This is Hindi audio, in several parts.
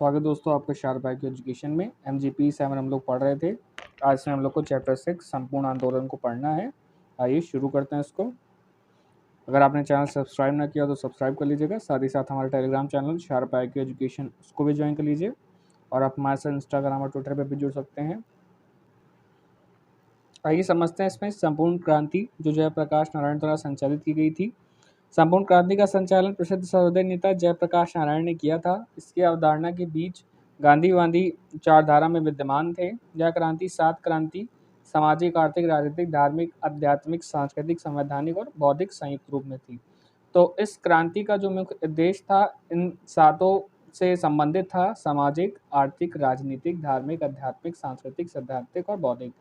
स्वागत दोस्तों आपका शार्प IQ एजुकेशन में। MGP 7 हम लोग पढ़ रहे थे। आज से हम लोग को चैप्टर 6 संपूर्ण आंदोलन को पढ़ना है। आइए शुरू करते हैं इसको। अगर आपने चैनल सब्सक्राइब ना किया तो सब्सक्राइब कर लीजिएगा। साथ ही साथ हमारा Telegram channel sharp IQ education उसको भी ज्वाइन कर लीजिए और आप हमारे साथ इंस्टाग्राम और ट्विटर पर भी जुड़ सकते हैं। आइए समझते हैं इसमें संपूर्ण क्रांति जो जयप्रकाश नारायण द्वारा संचालित की गई थी। संपूर्ण क्रांति का संचालन प्रसिद्ध सर्वोदय नेता जयप्रकाश नारायण ने किया था। इसकी अवधारणा के बीच गांधीवादी विचारधारा में विद्यमान थे। यह क्रांति 7 क्रांति सामाजिक, आर्थिक, राजनीतिक, धार्मिक, आध्यात्मिक, सांस्कृतिक, संवैधानिक और बौद्धिक संयुक्त रूप में थी। तो इस क्रांति का जो मुख्य उद्देश्य था इन सातों से संबंधित था: सामाजिक, आर्थिक, राजनीतिक, धार्मिक, आध्यात्मिक, सांस्कृतिक, सैद्धांतिक और बौद्धिक।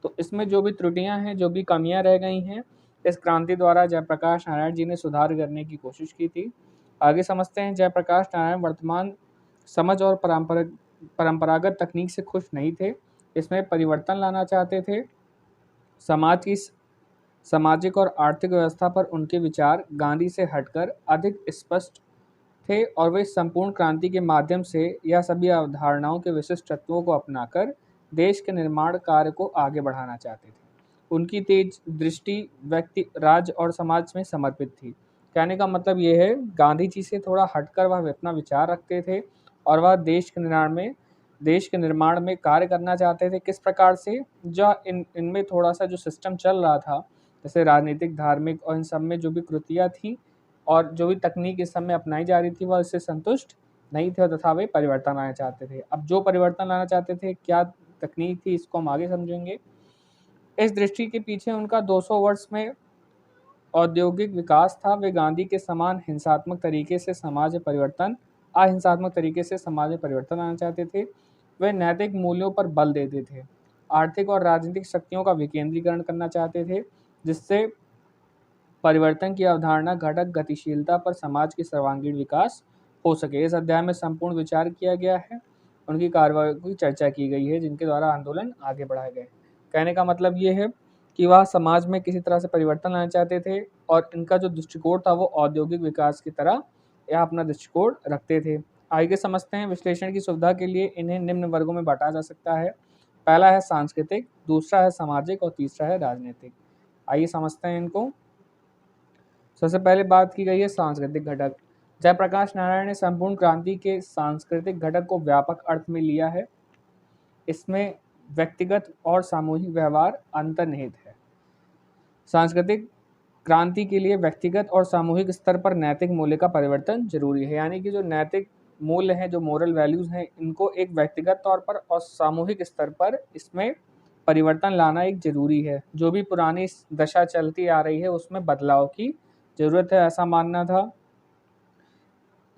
तो इसमें जो भी त्रुटियां हैं, जो भी कमियां रह गई हैं, इस क्रांति द्वारा जयप्रकाश नारायण जी ने सुधार करने की कोशिश की थी। आगे समझते हैं। जयप्रकाश नारायण वर्तमान समझ और परंपरागत तकनीक से खुश नहीं थे। इसमें परिवर्तन लाना चाहते थे। समाज की सामाजिक और आर्थिक व्यवस्था पर उनके विचार गांधी से हटकर अधिक स्पष्ट थे और वे संपूर्ण क्रांति के माध्यम से यह सभी अवधारणाओं के विशिष्ट तत्वों को अपनाकर देश के निर्माण कार्य को आगे बढ़ाना चाहते थे। उनकी तेज दृष्टि व्यक्ति, राज्य और समाज में समर्पित थी। कहने का मतलब ये है, गांधी जी से थोड़ा हटकर वह अपना विचार रखते थे और वह देश के निर्माण में कार्य करना चाहते थे। किस प्रकार से? जो इनमें थोड़ा सा जो सिस्टम चल रहा था, जैसे राजनीतिक, धार्मिक और इन सब में जो भी कृतियाँ थी और जो भी तकनीक इस समय अपनाई जा रही थी, वह इससे संतुष्ट नहीं थे तथा वे परिवर्तन लाना चाहते थे। अब जो परिवर्तन लाना चाहते थे, क्या तकनीक थी, इसको हम आगे समझेंगे। इस दृष्टि के पीछे उनका 200 वर्ष में औद्योगिक विकास था। वे गांधी के समान अहिंसात्मक तरीके से समाज में परिवर्तन लाना चाहते थे। वे नैतिक मूल्यों पर बल देते थे। आर्थिक और राजनीतिक शक्तियों का विकेंद्रीकरण करना चाहते थे, जिससे परिवर्तन की अवधारणा घटक गतिशीलता पर समाज की सर्वांगीण विकास हो सके। इस अध्याय में संपूर्ण विचार किया गया है, उनकी कार्रवाई की चर्चा की गई है जिनके द्वारा आंदोलन आगे बढ़ाए गए। कहने का मतलब ये है कि वह समाज में किसी तरह से परिवर्तन लाना चाहते थे और इनका जो दृष्टिकोण था वो औद्योगिक विकास की तरह यह अपना दृष्टिकोण रखते थे। आगे समझते हैं। विश्लेषण की सुविधा के लिए इन्हें निम्न वर्गों में बांटा जा सकता है। पहला है सांस्कृतिक, दूसरा है सामाजिक और तीसरा है राजनीतिक। आइए समझते हैं इनको। सबसे पहले बात की गई है सांस्कृतिक घटक। जयप्रकाश नारायण ने संपूर्ण क्रांति के सांस्कृतिक घटक को व्यापक अर्थ में लिया है। इसमें व्यक्तिगत और सामूहिक व्यवहार अंतर्निहित है। सांस्कृतिक क्रांति के लिए व्यक्तिगत और सामूहिक स्तर पर नैतिक मूल्य का परिवर्तन जरूरी है। यानी कि जो नैतिक मूल्य हैं, जो मोरल वैल्यूज हैं, इनको एक व्यक्तिगत तौर पर और सामूहिक स्तर पर इसमें परिवर्तन लाना एक जरूरी है। जो भी पुरानी दशा चलती आ रही है उसमें बदलाव की जरूरत है, ऐसा मानना था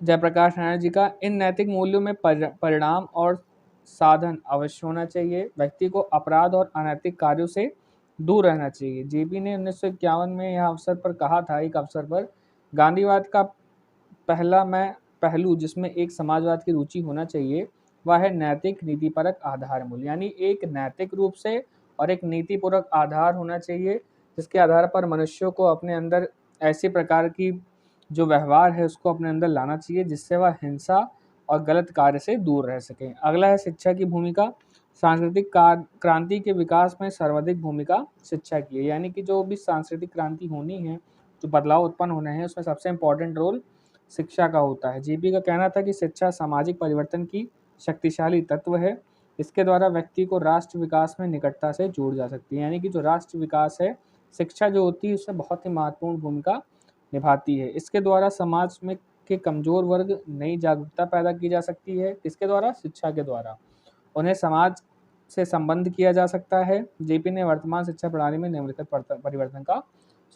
जयप्रकाश नारायण जी का। इन नैतिक मूल्यों में परिणाम और साधन अवश्य होना चाहिए। व्यक्ति को अपराध और अनैतिक कार्यों से दूर रहना चाहिए। जेपी ने 1951 में यह अवसर पर कहा था, एक अवसर पर, गांधीवाद का पहलू जिसमें एक समाजवाद की रुचि होना चाहिए वह है नैतिक नीतिपरक आधार मूल्य। यानी एक नैतिक रूप से और एक नीतिपूर्वक आधार होना चाहिए जिसके आधार पर मनुष्यों को अपने अंदर ऐसी प्रकार की जो व्यवहार है उसको अपने अंदर लाना चाहिए जिससे वह हिंसा और गलत कार्य से दूर रह सकें। अगला है शिक्षा की भूमिका। सांस्कृतिक क्रांति के विकास में सर्वाधिक भूमिका शिक्षा की है। यानी कि जो भी सांस्कृतिक क्रांति होनी है, जो बदलाव उत्पन्न होने हैं, उसमें सबसे इम्पोर्टेंट रोल शिक्षा का होता है। जेपी का कहना था कि शिक्षा सामाजिक परिवर्तन की शक्तिशाली तत्व है। इसके द्वारा व्यक्ति को राष्ट्र विकास में निकटता से जोड़ जा सकती है। यानी कि जो राष्ट्र विकास है, शिक्षा जो होती है उसमें बहुत ही महत्वपूर्ण भूमिका निभाती है। इसके द्वारा समाज में के कमजोर वर्ग नई जागरूकता पैदा की जा सकती है। किसके द्वारा? शिक्षा के द्वारा। उन्हें समाज से संबंध किया जा सकता है। जेपी ने वर्तमान शिक्षा प्रणाली में निम्नलिखित परिवर्तन का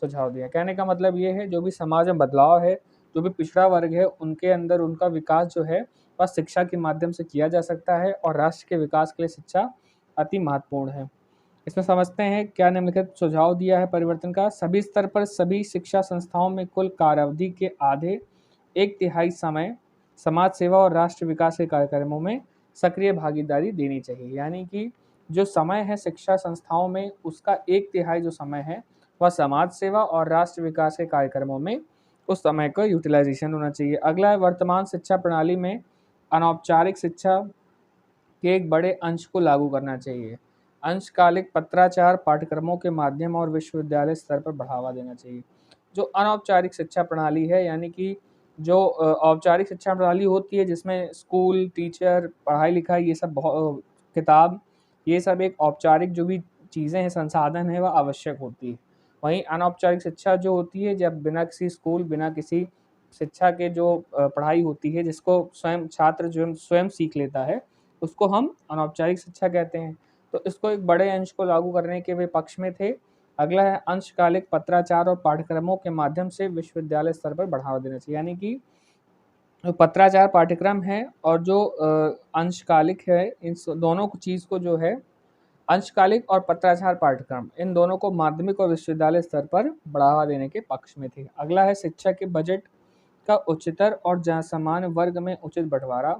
सुझाव दिया। कहने का मतलब ये है, जो भी समाज में बदलाव है, जो भी पिछड़ा वर्ग है, उनके अंदर उनका विकास जो है वह शिक्षा के माध्यम से किया जा सकता है और राष्ट्र के विकास के लिए शिक्षा अति महत्वपूर्ण है। इसमें समझते हैं क्या निम्नलिखित सुझाव दिया है परिवर्तन का। सभी स्तर पर सभी शिक्षा संस्थाओं में कुल कार्यावधि के आधे 1/3 समय समाज सेवा और राष्ट्र विकास के कार्यक्रमों में सक्रिय भागीदारी देनी चाहिए। यानी कि जो समय है शिक्षा संस्थाओं में, उसका 1/3 जो समय है वह समाज सेवा और राष्ट्र विकास के कार्यक्रमों में उस समय का यूटिलाइजेशन होना चाहिए। अगला है वर्तमान शिक्षा प्रणाली में अनौपचारिक शिक्षा के एक बड़े अंश को लागू करना चाहिए। अंशकालिक पत्राचार पाठ्यक्रमों के माध्यम और विश्वविद्यालय स्तर पर बढ़ावा देना चाहिए। जो अनौपचारिक शिक्षा प्रणाली है, यानी कि जो औपचारिक शिक्षा प्रणाली होती है जिसमें स्कूल, टीचर, पढ़ाई-लिखाई ये सब किताब, ये सब एक औपचारिक जो भी चीज़ें हैं, संसाधन हैं, वह आवश्यक होती है। वहीं अनौपचारिक शिक्षा जो होती है, जब बिना किसी स्कूल, बिना किसी शिक्षा के जो पढ़ाई होती है, जिसको स्वयं छात्र जो स्वयं सीख लेता है, उसको हम अनौपचारिक शिक्षा कहते हैं। तो इसको एक बड़े अंश को लागू करने के वे पक्ष में थे। अगला है अंशकालिक पत्राचार और पाठ्यक्रमों के माध्यम से विश्वविद्यालय स्तर पर बढ़ावा देना चाहिए। यानी कि जो पत्राचार पाठ्यक्रम है और जो अंशकालिक है, इन दोनों चीज़ को जो है अंशकालिक और पत्राचार पाठ्यक्रम, इन दोनों को माध्यमिक और विश्वविद्यालय स्तर पर बढ़ावा देने के पक्ष में थे। अगला है शिक्षा के बजट का उच्चतर और जनसामान्य वर्ग में उचित बंटवारा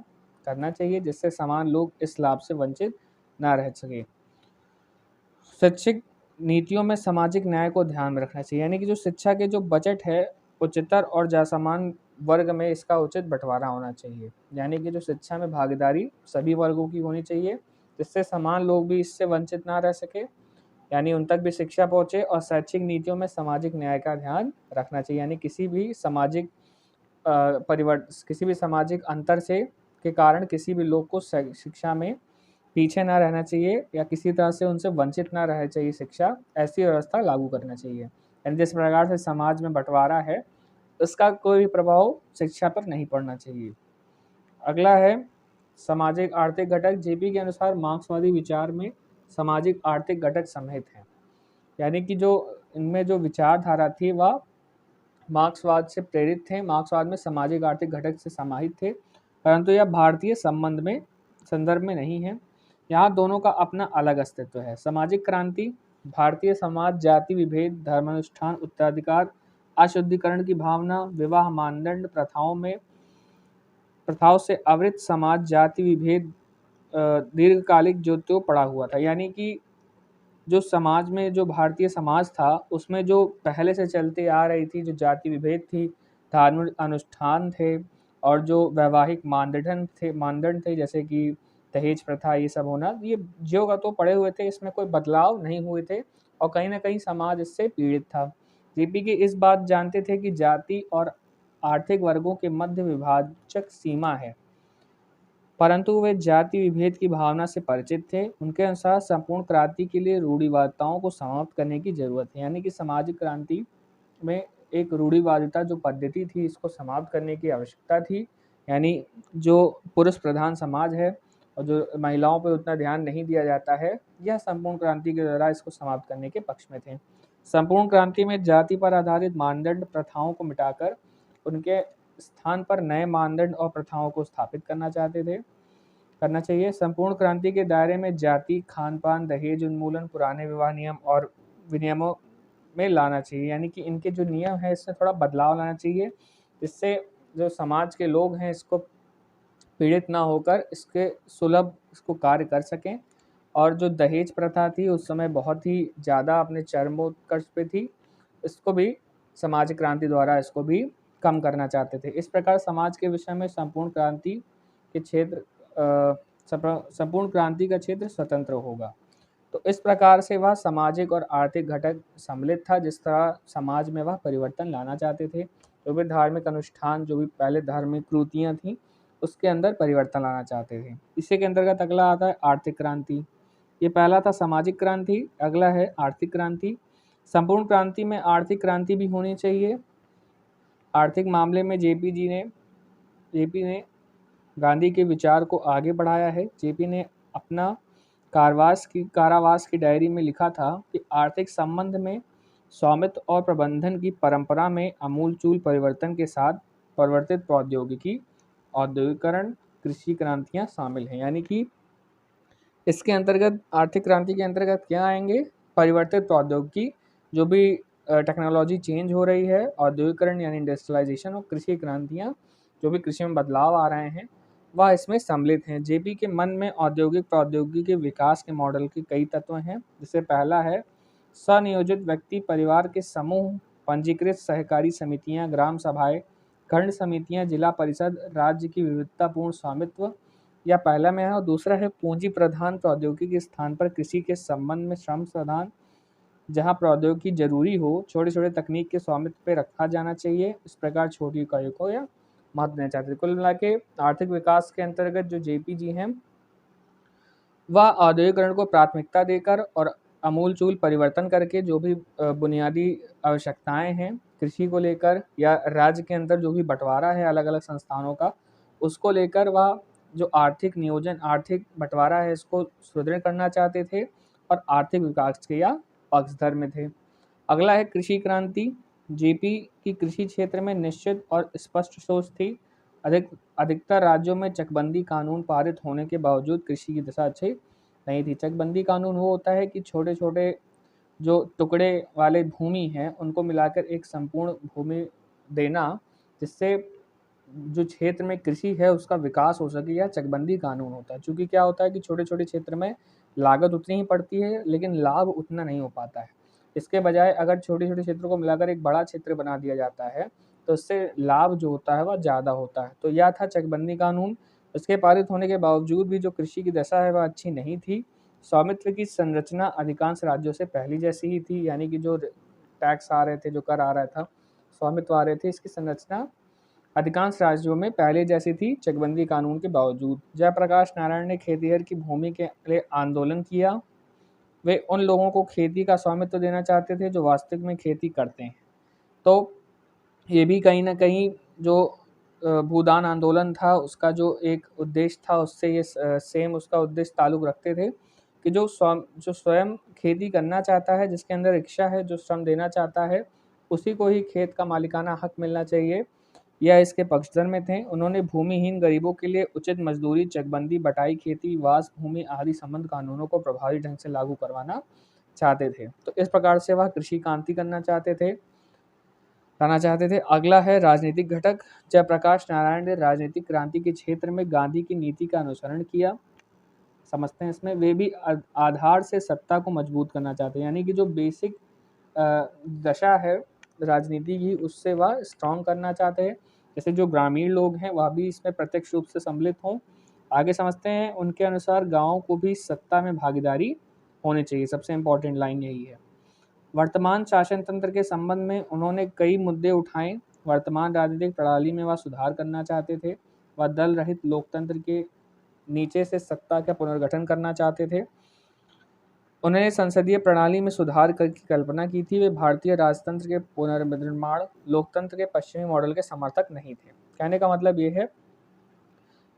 करना चाहिए, जिससे समान लोग इस लाभ से वंचित ना रह सके। शैक्षिक नीतियों में सामाजिक न्याय को ध्यान में रखना चाहिए। यानी कि जो शिक्षा के जो बजट है, उच्चतर और जनसामान्य वर्ग में इसका उचित बंटवारा होना चाहिए। यानी कि जो शिक्षा में भागीदारी सभी वर्गों की होनी चाहिए, जिससे समान लोग भी इससे वंचित ना रह सके, यानी उन तक भी शिक्षा पहुँचे। और शैक्षिक नीतियों में सामाजिक न्याय का ध्यान रखना चाहिए। यानी किसी भी सामाजिक किसी भी सामाजिक अंतर से के कारण किसी भी लोग को शिक्षा में पीछे ना रहना चाहिए या किसी तरह से उनसे वंचित ना रहना चाहिए शिक्षा, ऐसी व्यवस्था लागू करना चाहिए। यानी जिस प्रकार से समाज में बंटवारा है, इसका कोई प्रभाव शिक्षा पर नहीं पड़ना चाहिए। अगला है सामाजिक आर्थिक घटक। जेपी के अनुसार मार्क्सवादी विचार में सामाजिक आर्थिक घटक समेत हैं। यानी कि जो इनमें जो विचारधारा थी वह मार्क्सवाद से प्रेरित थे। मार्क्सवाद में सामाजिक आर्थिक घटक से समाहित थे, परंतु यह भारतीय संदर्भ में नहीं है। यहाँ दोनों का अपना अलग अस्तित्व है। सामाजिक क्रांति भारतीय समाज जाति विभेद, धर्मानुष्ठान, उत्तराधिकार, अशुद्धिकरण की भावना, विवाह मानदंड, प्रथाओं से आवृत समाज, जाति विभेद, दीर्घकालिक जो तो पड़ा हुआ था। यानी कि जो समाज में जो भारतीय समाज था, उसमें जो पहले से चलते आ रही थी जो जाति विभेद थी, धार्मिक अनुष्ठान थे और जो वैवाहिक मानदंड थे जैसे कि दहेज प्रथा, ये सब होना, ये ज्यों का त्यों पड़े हुए थे, इसमें कोई बदलाव नहीं हुए थे और कहीं न कहीं समाज इससे पीड़ित था। जेपी की इस बात जानते थे कि जाति और आर्थिक वर्गों के मध्य विभाजक सीमा है, परंतु वे जाति विभेद की भावना से परिचित थे। उनके अनुसार संपूर्ण क्रांति के लिए रूढ़िवादिताओं को समाप्त करने की जरूरत है। यानी कि सामाजिक क्रांति में एक रूढ़िवादिता जो पद्धति थी, इसको समाप्त करने की आवश्यकता थी। यानी जो पुरुष प्रधान समाज है और जो महिलाओं पर उतना ध्यान नहीं दिया जाता है, यह संपूर्ण क्रांति के द्वारा इसको समाप्त करने के पक्ष में थे। संपूर्ण क्रांति में जाति पर आधारित मानदंड प्रथाओं को मिटाकर उनके स्थान पर नए मानदंड और प्रथाओं को स्थापित करना चाहिए। संपूर्ण क्रांति के दायरे में जाति, खान-पान, दहेज उन्मूलन, पुराने विवाह नियम और विनियमों में लाना चाहिए। यानी कि इनके जो नियम है इसमें थोड़ा बदलाव लाना चाहिए, जिससे जो समाज के लोग हैं इसको पीड़ित ना होकर इसके सुलभ इसको कार्य कर सकें। और जो दहेज प्रथा थी उस समय बहुत ही ज़्यादा अपने चरमोत्कर्ष पे थी, इसको भी सामाजिक क्रांति द्वारा इसको भी कम करना चाहते थे। इस प्रकार समाज के विषय में संपूर्ण क्रांति का क्षेत्र स्वतंत्र होगा। तो इस प्रकार से वह सामाजिक और आर्थिक घटक सम्मिलित था, जिस तरह समाज में वह परिवर्तन लाना चाहते थे। जो भी धार्मिक अनुष्ठान, जो भी पहले धार्मिक कृतियाँ थीं, उसके अंदर परिवर्तन लाना चाहते थे। इसी के अंतर्गत अगला आता है आर्थिक क्रांति। ये पहला था सामाजिक क्रांति, अगला है आर्थिक क्रांति। संपूर्ण क्रांति में आर्थिक क्रांति भी होनी चाहिए। आर्थिक मामले में जेपी ने गांधी के विचार को आगे बढ़ाया है। जेपी ने अपना कारावास की डायरी में लिखा था कि आर्थिक संबंध में स्वामित्व और प्रबंधन की परंपरा में आमूलचूल परिवर्तन के साथ परिवर्तित प्रौद्योगिकी, औद्योगिकरण, कृषि क्रांतियां शामिल हैं। यानी कि इसके अंतर्गत आर्थिक क्रांति के अंतर्गत क्या आएंगे? परिवर्तित प्रौद्योगिकी, जो भी टेक्नोलॉजी चेंज हो रही है, औद्योगिकरण यानी इंडस्ट्रियलाइजेशन, और कृषि क्रांतियां, जो भी कृषि में बदलाव आ रहे हैं, वह इसमें सम्मिलित हैं। जेपी के मन में औद्योगिक प्रौद्योगिकी के विकास के मॉडल के कई तत्व हैं। जिससे पहला है स्वनियोजित व्यक्ति परिवार के समूह, पंजीकृत सहकारी समितियां, ग्राम सभाएं, खंड समितियां, जिला परिषद, राज्य की विविधतापूर्ण स्वामित्व, या पहला में है। और दूसरा है पूंजी प्रधान प्रौद्योगिकी के स्थान पर कृषि के संबंध में श्रम प्रधान, जहां प्रौद्योगिकी जरूरी हो, छोटे छोटे तकनीक के स्वामित्व पे रखा जाना चाहिए। इस प्रकार छोटी इकाइयों को या महत्व देना चाहते हैं। कुल मिला के आर्थिक विकास के अंतर्गत जो जेपीजी हैं वह औद्योगिकरण को प्राथमिकता देकर और आमूल-चूल परिवर्तन करके जो भी बुनियादी आवश्यकताएँ हैं कृषि को लेकर, या राज्य के अंदर जो भी बँटवारा है अलग-अलग संस्थानों का, उसको लेकर वह जो आर्थिक नियोजन, आर्थिक बँटवारा है इसको सुदृढ़ करना चाहते थे और आर्थिक विकास के या पक्षधर में थे। अगला है कृषि क्रांति। जेपी की कृषि क्षेत्र में निश्चित और स्पष्ट सोच थी। अधिकतर राज्यों में चकबंदी कानून पारित होने के बावजूद कृषि की दशा अच्छी नहीं थी। चकबंदी कानून वो होता है कि छोटे-छोटे जो टुकड़े वाले भूमि हैं, उनको मिलाकर एक संपूर्ण भूमि देना, जिससे जो क्षेत्र में कृषि है उसका विकास हो सके, या चकबंदी कानून होता है। चूँकि क्या होता है कि छोटे-छोटे क्षेत्र में लागत उतनी ही पड़ती है, लेकिन लाभ उतना नहीं हो पाता है। इसके बजाय अगर छोटे-छोटे क्षेत्रों को मिलाकर एक बड़ा क्षेत्र बना दिया जाता है, तो इससे लाभ जो होता है वह ज़्यादा होता है। तो यह था चकबंदी कानून। इसके पारित होने के बावजूद भी जो कृषि की दशा है वह अच्छी नहीं थी। स्वामित्व की संरचना अधिकांश राज्यों से पहले जैसी ही थी, यानी कि जो टैक्स आ रहे थे, जो कर आ रहा था, स्वामित्व आ रहे थे, इसकी संरचना अधिकांश राज्यों में पहले जैसी थी चकबंदी कानून के बावजूद। जयप्रकाश नारायण ने खेतिहर की भूमि के लिए आंदोलन किया। वे उन लोगों को खेती का स्वामित्व देना चाहते थे जो वास्तविक में खेती करते हैं। तो ये भी कहीं न कहीं जो भूदान आंदोलन था उसका जो एक उद्देश्य था उससे ये सेम उसका उद्देश्य ताल्लुक़ रखते थे कि जो स्वयं खेती करना चाहता है, जिसके अंदर इच्छा है, जो श्रम देना चाहता है, उसी को ही खेत का मालिकाना हक मिलना चाहिए। यह इसके पक्षधर में थे। उन्होंने भूमिहीन गरीबों के लिए उचित मजदूरी, चकबंदी, बटाई, खेती, वास भूमि आदि संबंध कानूनों को प्रभावी ढंग से लागू करवाना चाहते थे। तो इस प्रकार से वह कृषि क्रांति लाना चाहते थे। अगला है राजनीतिक घटक। जयप्रकाश नारायण ने राजनीतिक क्रांति के क्षेत्र में गांधी की नीति का अनुसरण किया। समझते हैं इसमें, वे भी आधार से सत्ता को मजबूत करना चाहते हैं, यानी कि जो बेसिक दशा है राजनीति की उससे वह स्ट्रॉन्ग करना चाहते हैं। जैसे जो ग्रामीण लोग हैं वह भी इसमें प्रत्यक्ष रूप से सम्मिलित हों। आगे समझते हैं, उनके अनुसार गाँव को भी सत्ता में भागीदारी होनी चाहिए। सबसे इम्पोर्टेंट लाइन यही है। वर्तमान शासन तंत्र के संबंध में उन्होंने कई मुद्दे उठाए। वर्तमान राजनीतिक प्रणाली में वह सुधार करना चाहते थे। वह दल रहित लोकतंत्र के नीचे से सत्ता का पुनर्गठन करना चाहते थे। उन्होंने संसदीय प्रणाली में सुधार की कल्पना की थी। वे भारतीय राजतंत्र के पुनर्निर्माण, लोकतंत्र के पश्चिमी मॉडल के समर्थक नहीं थे। कहने का मतलब ये है,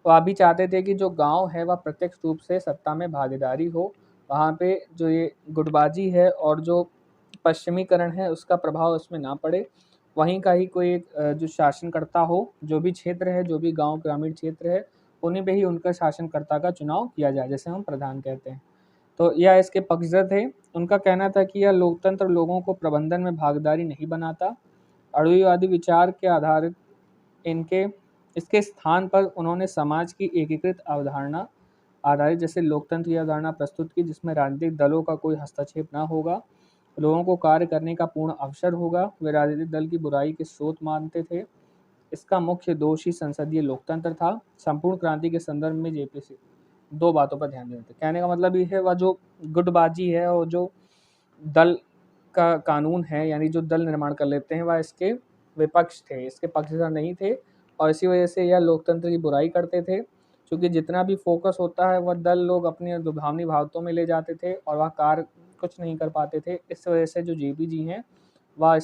वह भी चाहते थे कि जो गांव है वह प्रत्यक्ष रूप से सत्ता में भागीदारी हो। वहाँ पे जो ये गुटबाजी है और जो पश्चिमीकरण है उसका प्रभाव उसमें ना पड़े। वहीं का ही कोई एक जो शासनकर्ता हो, जो भी क्षेत्र है, जो भी गाँव ग्रामीण क्षेत्र है, उन्हीं पे ही उनका शासनकर्ता का चुनाव किया जाए, जैसे हम प्रधान कहते हैं। तो यह इसके पक्षधर थे। उनका कहना था कि यह लोकतंत्र लोगों को प्रबंधन में भागीदारी नहीं बनाता। अड़ुईवादी विचार के आधारित इनके इसके स्थान पर उन्होंने समाज की एकीकृत अवधारणा आधारित जैसे लोकतंत्र की अवधारणा प्रस्तुत की, जिसमें राजनीतिक दलों का कोई हस्तक्षेप ना होगा, लोगों को कार्य करने का पूर्ण अवसर होगा। वे राजनीतिक दल की बुराई के स्रोत मानते थे। इसका मुख्य दोष ही संसदीय लोकतंत्र था। संपूर्ण क्रांति के संदर्भ में जेपीसी 2 बातों पर ध्यान देते थे। कहने का मतलब ये है, वह जो गुटबाजी है और जो दल का कानून है, यानी जो दल निर्माण कर लेते हैं, वह इसके विपक्ष थे, इसके पक्षधर नहीं थे। और इसी वजह से यह लोकतंत्र की बुराई करते थे, क्योंकि जितना भी फोकस होता है वह दल लोग अपनी लुभावनी बातों में ले जाते थे और वह कार्य कुछ नहीं कर पाते थे। इस वजह से जो जेपीजी हैं वह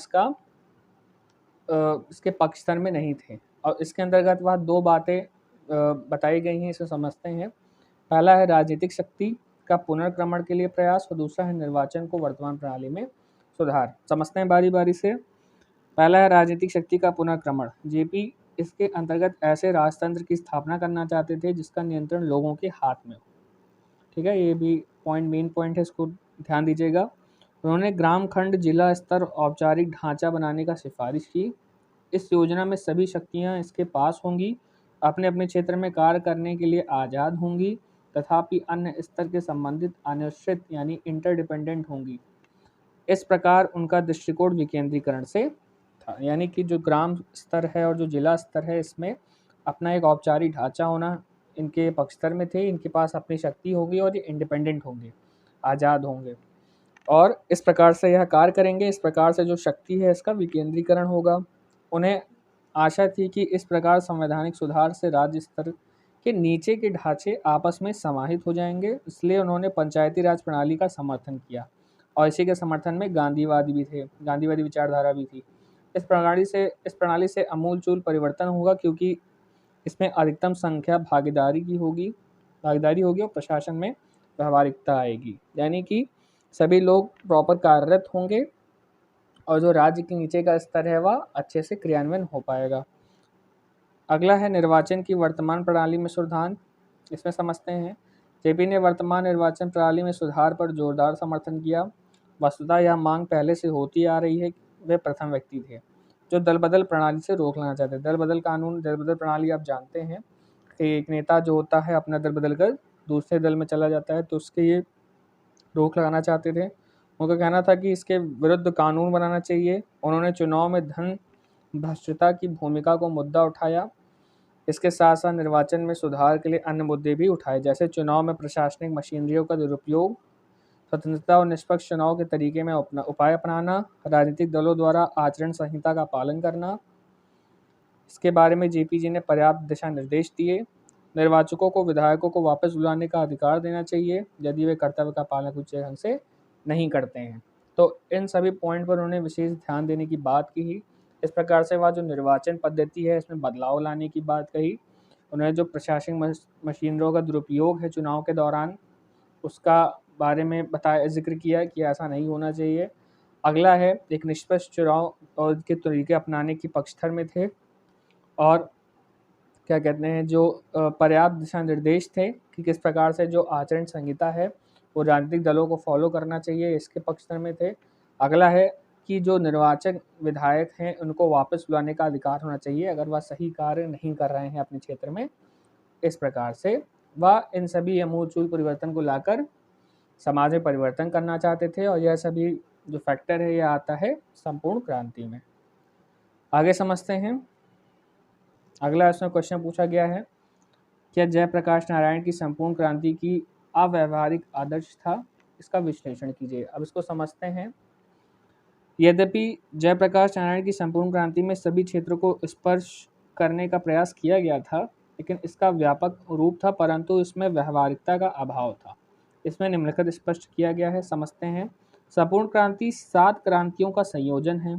इसके पक्षधर में नहीं थे। और इसके अंतर्गत वह 2 बातें बताई गई हैं, इसे समझते हैं। पहला है राजनीतिक शक्ति का पुनर्क्रमण के लिए प्रयास, और दूसरा है निर्वाचन को वर्तमान प्रणाली में सुधार। समझते हैं बारी-बारी से। पहला है राजनीतिक शक्ति का पुनर्क्रमण। जेपी इसके अंतर्गत ऐसे राजतंत्र की स्थापना करना चाहते थे जिसका नियंत्रण लोगों के हाथ में हो। ठीक है, ये भी मेन पॉइंट है, इसको ध्यान दीजिएगा। उन्होंने ग्राम खंड, जिला स्तर औपचारिक ढांचा बनाने का सिफारिश की। इस योजना में सभी शक्तियां इसके पास होंगी, अपने अपने क्षेत्र में कार्य करने के लिए आज़ाद होंगी, तथापि अन्य स्तर के संबंधित अनिश्चित यानी इंटरडिपेंडेंट होंगी। इस प्रकार उनका दृष्टिकोण विकेंद्रीकरण से था, यानी कि जो ग्राम स्तर है और जो जिला स्तर है इसमें अपना एक औपचारिक ढांचा होना इनके पक्षधर में थे। इनके पास अपनी शक्ति होगी और ये इंडिपेंडेंट होंगे, आज़ाद होंगे और इस प्रकार से यह कार्य करेंगे। इस प्रकार से जो शक्ति है इसका विकेंद्रीकरण होगा। उन्हें आशा थी कि इस प्रकार संवैधानिक सुधार से राज्य स्तर के नीचे के ढांचे आपस में समाहित हो जाएंगे, इसलिए उन्होंने पंचायती राज प्रणाली का समर्थन किया और इसी के समर्थन में गांधीवादी भी थे, गांधीवादी विचारधारा भी थी। इस प्रणाली से आमूलचूल परिवर्तन होगा, क्योंकि इसमें अधिकतम संख्या भागीदारी होगी और प्रशासन में व्यवहारिकता आएगी, यानी कि सभी लोग प्रॉपर कार्यरत होंगे और जो राज्य के नीचे का स्तर है वह अच्छे से क्रियान्वयन हो पाएगा। अगला है निर्वाचन की वर्तमान प्रणाली में सुधार। इसमें समझते हैं, जेपी ने वर्तमान निर्वाचन प्रणाली में सुधार पर जोरदार समर्थन किया। वस्तुतः यह मांग पहले से होती आ रही है। वे प्रथम व्यक्ति थे जो दल बदल प्रणाली से रोक लाना चाहते थे। दल बदल कानून, दल बदल प्रणाली आप जानते हैं कि एक नेता जो होता है अपना दल बदल कर दूसरे दल में चला जाता है, तो उसके ये रोक लगाना चाहते थे। उनका कहना था कि इसके विरुद्ध कानून बनाना चाहिए। उन्होंने चुनाव में धन भ्रष्टता की भूमिका को मुद्दा उठाया। इसके साथ साथ निर्वाचन में सुधार के लिए अन्य मुद्दे भी उठाए, जैसे चुनाव में प्रशासनिक मशीनरियों का दुरुपयोग, स्वतंत्रता और निष्पक्ष चुनाव के तरीके में उपाय अपनाना, राजनीतिक दलों द्वारा आचरण संहिता का पालन करना। इसके बारे में जेपी जी ने पर्याप्त दिशा निर्देश दिए। निर्वाचकों को विधायकों को वापस बुलाने का अधिकार देना चाहिए यदि वे कर्तव्य का पालन उचित ढंग से नहीं करते हैं। तो इन सभी पॉइंट पर उन्होंने विशेष ध्यान देने की बात की। इस प्रकार से वह जो निर्वाचन पद्धति है इसमें बदलाव लाने की बात कही। उन्होंने जो प्रशासनिक मशीनरियों का दुरुपयोग है चुनाव के दौरान उसका बारे में बताया, जिक्र किया कि ऐसा नहीं होना चाहिए। अगला है एक निष्पक्ष चुनाव और के तरीके अपनाने की पक्षधर में थे और क्या कहते हैं जो पर्याप्त दिशा निर्देश थे कि किस प्रकार से जो आचरण संहिता है वो राजनीतिक दलों को फॉलो करना चाहिए, इसके पक्षधर में थे। अगला है कि जो निर्वाचक विधायक हैं उनको वापस बुलाने का अधिकार होना चाहिए अगर वह सही कार्य नहीं कर रहे हैं अपने क्षेत्र में। इस प्रकार से वह इन सभी आमूलचूल परिवर्तन को लाकर समाज में परिवर्तन करना चाहते थे और यह सभी जो फैक्टर है यह आता है संपूर्ण क्रांति में। आगे समझते हैं। अगला इसमें क्वेश्चन पूछा गया है, क्या जयप्रकाश नारायण की संपूर्ण क्रांति की अव्यावहारिक आदर्श था? इसका विश्लेषण कीजिए। अब इसको समझते हैं। यद्यपि जयप्रकाश नारायण की संपूर्ण क्रांति में सभी क्षेत्रों को स्पर्श करने का प्रयास किया गया था, लेकिन इसका व्यापक रूप था, परंतु इसमें व्यवहारिकता का अभाव था। इसमें निम्नलिखित स्पष्ट किया गया है, समझते हैं। संपूर्ण क्रांति 7 क्रांतियों का संयोजन है।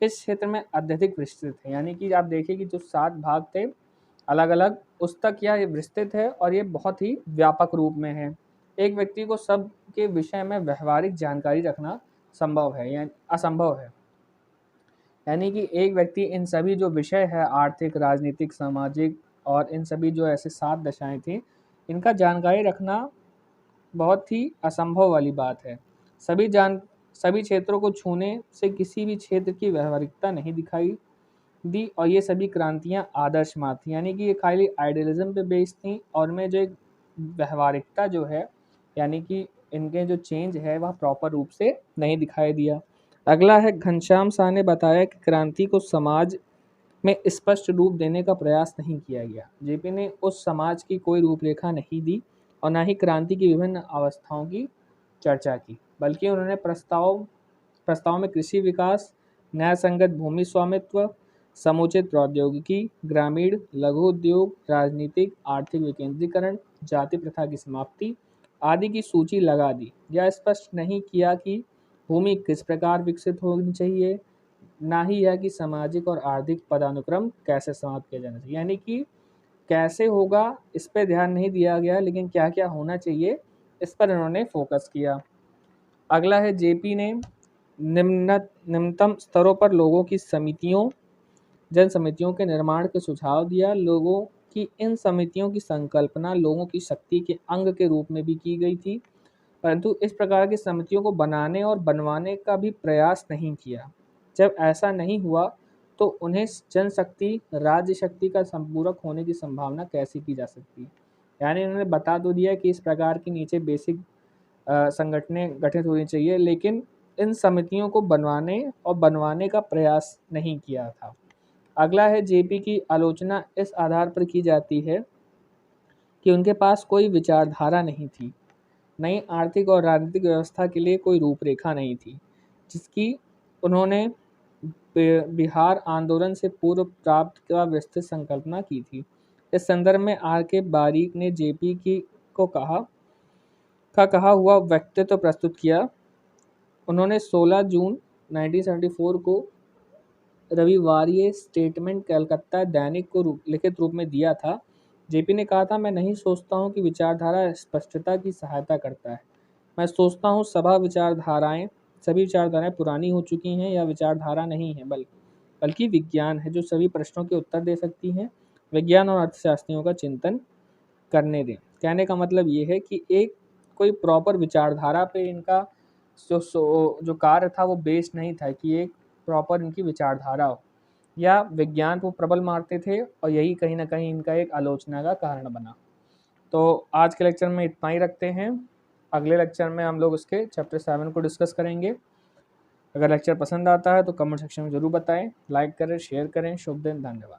इस क्षेत्र में अत्यधिक विस्तृत है, यानी कि आप देखिए कि जो 7 भाग थे अलग अलग, उस तक यह विस्तृत है और ये बहुत ही व्यापक रूप में है। एक व्यक्ति को सब के विषय में व्यवहारिक जानकारी रखना संभव है या असंभव है, यानी कि एक व्यक्ति इन सभी जो विषय है आर्थिक, राजनीतिक, सामाजिक और इन सभी जो ऐसे 7 दशाएं थी इनका जानकारी रखना बहुत ही असंभव वाली बात है। सभी क्षेत्रों को छूने से किसी भी क्षेत्र की व्यवहारिकता नहीं दिखाई दी और ये सभी क्रांतियां आदर्श मात्र थी, यानी कि ये खाली आइडियलिज्म पे बेस्ड थी और में जो एक व्यवहारिकता जो है यानी कि इनके जो चेंज है वह प्रॉपर रूप से नहीं दिखाई दिया। अगला है, घनश्याम शाह ने बताया कि क्रांति को समाज में स्पष्ट रूप देने का प्रयास नहीं किया गया। जेपी ने उस समाज की कोई रूपरेखा नहीं दी और न ही क्रांति की विभिन्न अवस्थाओं की चर्चा की, बल्कि उन्होंने प्रस्ताव में कृषि विकास, न्यायसंगत भूमि स्वामित्व, समुचित प्रौद्योगिकी, ग्रामीण लघु उद्योग, राजनीतिक आर्थिक विकेंद्रीकरण, जाति प्रथा की समाप्ति आदि की सूची लगा दी। यह स्पष्ट नहीं किया कि भूमि किस प्रकार विकसित होनी चाहिए, ना ही यह कि सामाजिक और आर्थिक पदानुक्रम कैसे समाप्त किया जाना चाहिए, यानी कि कैसे होगा इस पर ध्यान नहीं दिया गया, लेकिन क्या क्या होना चाहिए इस पर इन्होंने फोकस किया। अगला है, जेपी ने निम्नतम स्तरों पर लोगों की जन समितियों के निर्माण के सुझाव दिया। लोगों की इन समितियों की संकल्पना लोगों की शक्ति के अंग के रूप में भी की गई थी, परंतु इस प्रकार की समितियों को बनाने और बनवाने का भी प्रयास नहीं किया। जब ऐसा नहीं हुआ तो उन्हें जनशक्ति, राज्य शक्ति का संपूरक होने की संभावना कैसे की जा सकती है। यानी उन्होंने बता तो दिया कि इस प्रकार की नीचे बेसिक संगठनें गठित होनी चाहिए, लेकिन इन समितियों को बनवाने का प्रयास नहीं किया था। अगला है, जेपी की आलोचना इस आधार पर की जाती है कि उनके पास कोई विचारधारा नहीं थी, नई आर्थिक और राजनीतिक व्यवस्था के लिए कोई रूपरेखा नहीं थी, जिसकी उन्होंने बिहार आंदोलन से पूर्व प्राप्त का विस्तृत संकल्पना की थी। इस संदर्भ में आर के बारीक ने जेपी की को कहा हुआ व्यक्तित्व प्रस्तुत किया। उन्होंने 16 जून 1974 को रविवारीय स्टेटमेंट कलकत्ता दैनिक को लिखित रूप में दिया था। जेपी ने कहा था, मैं नहीं सोचता हूँ कि विचारधारा स्पष्टता की सहायता करता है। मैं सोचता हूँ सभी विचारधाराएं पुरानी हो चुकी हैं या विचारधारा नहीं है, बल्कि विज्ञान है जो सभी प्रश्नों के उत्तर दे सकती हैं। विज्ञान और अर्थशास्त्रियों का चिंतन करने दें। कहने का मतलब ये है कि एक कोई प्रॉपर विचारधारा पे इनका जो कार्य था वो बेस्ड नहीं था कि एक प्रॉपर इनकी विचारधारा हो, या विज्ञान को प्रबल मारते थे, और यही कहीं ना कहीं इनका एक आलोचना का कारण बना। तो आज के लेक्चर में इतना ही रखते हैं। अगले लेक्चर में हम लोग उसके चैप्टर 7 को डिस्कस करेंगे। अगर लेक्चर पसंद आता है तो कमेंट सेक्शन में ज़रूर बताएं, लाइक करें, शेयर करें। शुभ दिन, धन्यवाद।